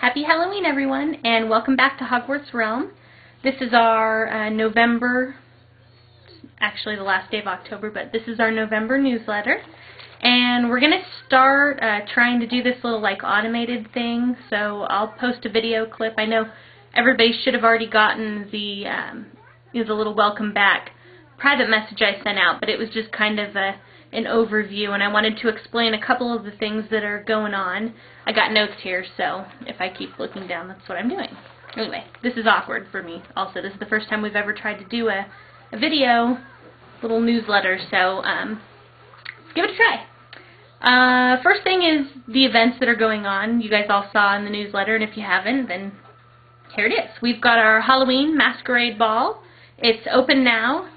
Happy Halloween, everyone, and welcome back to Hogwarts Realm. This is our November, actually the last day of October, but this is our November newsletter. And we're going to start trying to do this little like automated thing, so I'll post a video clip. I know everybody should have already gotten the little welcome back private message I sent out, but it was just kind of an overview, and I wanted to explain a couple of the things that are going on. I got notes here, so if I keep looking down, that's what I'm doing. Anyway, this is awkward for me. Also, this is the first time we've ever tried to do a video, little newsletter, so let's give it a try. First thing is the events that are going on. You guys all saw in the newsletter, and if you haven't, then here it is. We've got our Halloween Masquerade Ball. It's open now.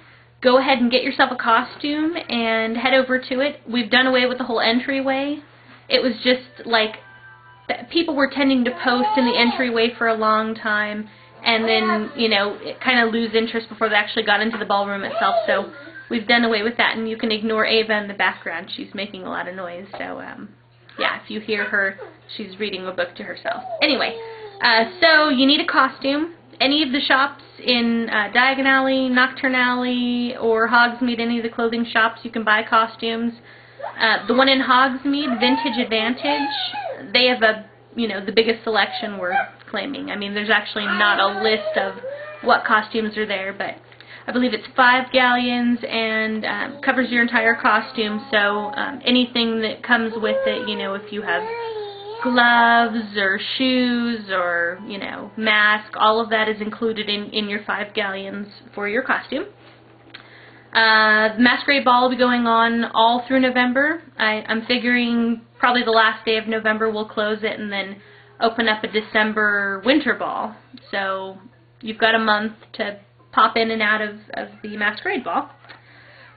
Go ahead and get yourself a costume and head over to it. We've done away with the whole entryway. It was just like people were tending to post in the entryway for a long time, and then, you know, kind of lose interest before they actually got into the ballroom itself. So we've done away with that, and you can ignore Ava in the background. She's making a lot of noise. So, yeah, if you hear her, she's reading a book to herself. Anyway, so you need a costume. Any of the shops in Diagon Alley, Nocturne Alley, or Hogsmeade, any of the clothing shops, you can buy costumes. The one in Hogsmeade, Vintage Advantage, they have the biggest selection we're claiming. I mean, there's actually not a list of what costumes are there, but I believe it's 5 galleons and covers your entire costume, so anything that comes with it, you know, if you have gloves or shoes or, you know, mask, all of that is included in your 5 galleons for your costume. The Masquerade Ball will be going on all through November. I'm figuring probably the last day of November we'll close it and then open up a December winter ball. So you've got a month to pop in and out of the Masquerade Ball.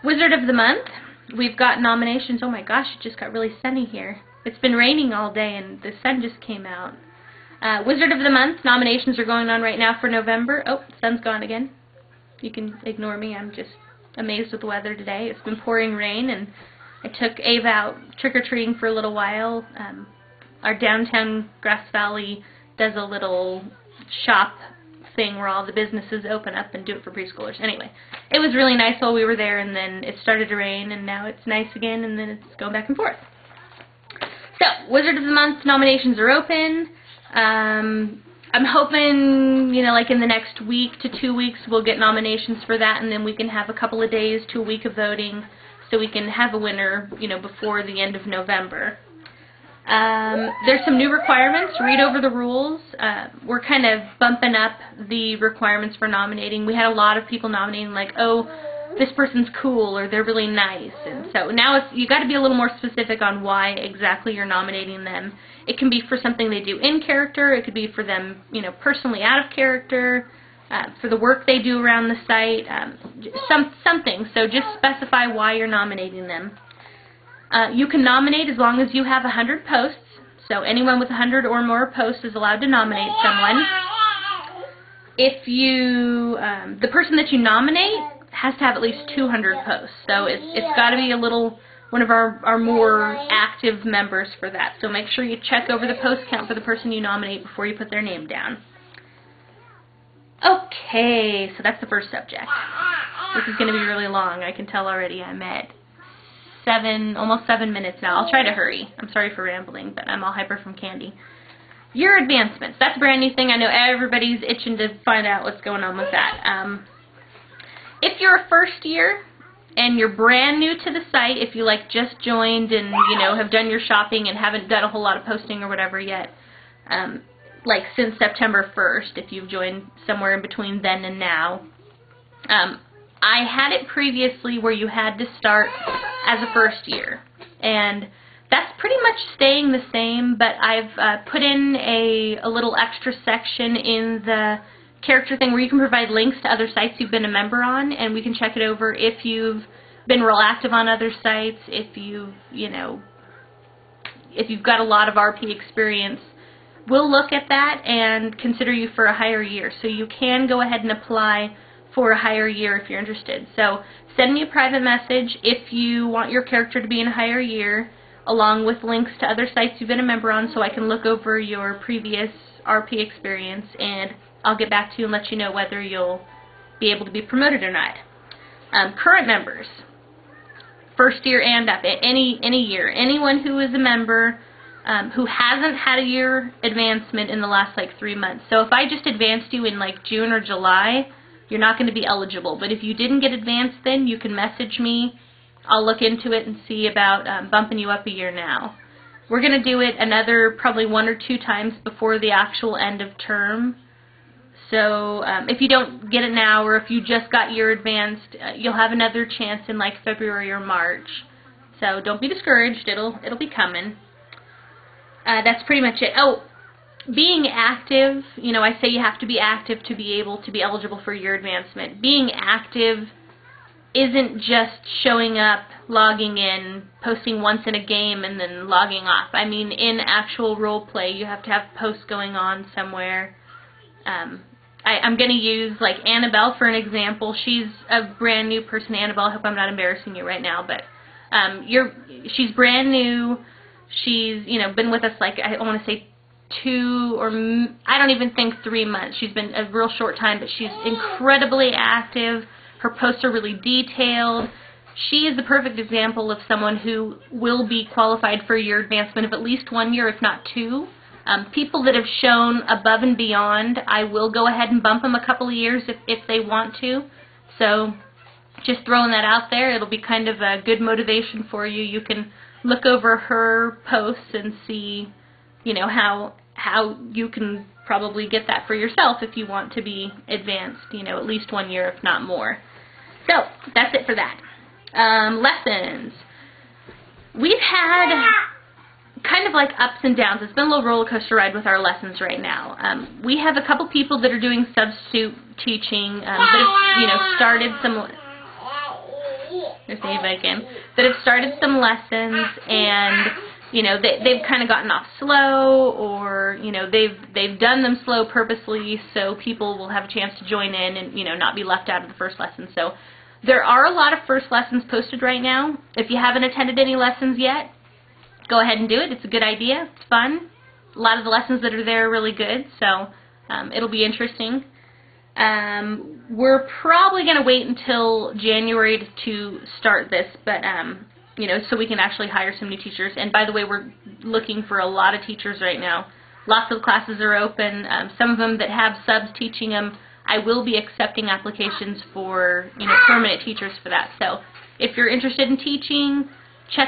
Wizard of the Month, we've got nominations. Oh my gosh, it just got really sunny here. It's been raining all day and the sun just came out. Wizard of the Month, nominations are going on right now for November. Oh, the sun's gone again. You can ignore me, I'm just amazed with the weather today. It's been pouring rain, and I took Ava out trick-or-treating for a little while. Our downtown Grass Valley does a little shop thing where all the businesses open up and do it for preschoolers. Anyway, it was really nice while we were there, and then it started to rain, and now it's nice again, and then it's going back and forth. So, Wizard of the Month nominations are open. I'm hoping, you know, like in the next week to 2 weeks we'll get nominations for that, and then we can have a couple of days to a week of voting so we can have a winner, you know, before the end of November. There's some new requirements. Read over the rules. We're kind of bumping up the requirements for nominating. We had a lot of people nominating like, oh, this person's cool or they're really nice, and so now you got to be a little more specific on why exactly you're nominating them. It can be for something they do in character, it could be for them, you know, personally out of character, for the work they do around the site, something. So just specify why you're nominating them. You can nominate as long as you have 100 posts, so anyone with 100 or more posts is allowed to nominate someone. If you, the person that you nominate has to have at least 200 posts, so it's got to be a little, one of our more active members for that. So make sure you check over the post count for the person you nominate before you put their name down. Okay, so that's the first subject. This is going to be really long. I can tell already. I'm at almost 7 minutes now. I'll try to hurry. I'm sorry for rambling, but I'm all hyper from candy. Your advancements. That's a brand new thing. I know everybody's itching to find out what's going on with that. If you're a first year and you're brand new to the site, if you like just joined and, you know, have done your shopping and haven't done a whole lot of posting or whatever yet, like since September 1st, if you've joined somewhere in between then and now, I had it previously where you had to start as a first year, and that's pretty much staying the same, but I've put in a little extra section in the character thing where you can provide links to other sites you've been a member on, and we can check it over if you've been real active on other sites, if you've, you know, if you've got a lot of RP experience. We'll look at that and consider you for a higher year, so you can go ahead and apply for a higher year if you're interested. So send me a private message if you want your character to be in a higher year, along with links to other sites you've been a member on so I can look over your previous RP experience, and I'll get back to you and let you know whether you'll be able to be promoted or not. Current members, first year and up, any year, anyone who is a member who hasn't had a year advancement in the last like 3 months. So if I just advanced you in like June or July, you're not going to be eligible. But if you didn't get advanced then, you can message me. I'll look into it and see about bumping you up a year now. We're going to do it another probably 1 or 2 times before the actual end of term. So if you don't get it now, or if you just got year advanced, you'll have another chance in like February or March. So don't be discouraged. It'll be coming. That's pretty much it. Oh, being active, you know, I say you have to be active to be able to be eligible for year advancement. Being active isn't just showing up, logging in, posting once in a game, and then logging off. I mean, in actual role play, you have to have posts going on somewhere. I'm going to use like Annabelle for an example. She's a brand new person. Annabelle, I hope I'm not embarrassing you right now, but she's brand new. She's, you know, been with us like, I want to say 2 or I don't even think 3 months. She's been a real short time, but she's incredibly active. Her posts are really detailed. She is the perfect example of someone who will be qualified for a year advancement of at least 1 year, if not 2. People that have shown above and beyond, I will go ahead and bump them a couple of years if they want to. So just throwing that out there, it'll be kind of a good motivation for you. You can look over her posts and see, you know, how you can probably get that for yourself if you want to be advanced, you know, at least 1 year, if not more. So that's it for that. Lessons. We've had kind of like ups and downs. It's been a little roller coaster ride with our lessons right now. We have a couple people that are doing substitute teaching that have, you know, started some. There's Ava again. That have started some lessons, and you know they've kind of gotten off slow, or you know they've done them slow purposely so people will have a chance to join in and, you know, not be left out of the first lesson. So there are a lot of first lessons posted right now. If you haven't attended any lessons yet, go ahead and do it. It's a good idea. It's fun. A lot of the lessons that are there are really good, so it'll be interesting. We're probably going to wait until January to start this, but you know, so we can actually hire some new teachers. And by the way, we're looking for a lot of teachers right now. Lots of classes are open. Some of them that have subs teaching them, I will be accepting applications for, you know, permanent teachers for that. So if you're interested in teaching,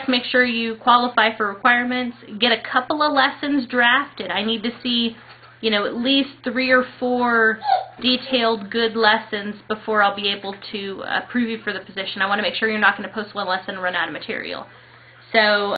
make sure you qualify for requirements. Get a couple of lessons drafted. I need to see, you know, at least 3 or 4 detailed good lessons before I'll be able to approve you for the position. I want to make sure you're not going to post one lesson and run out of material. So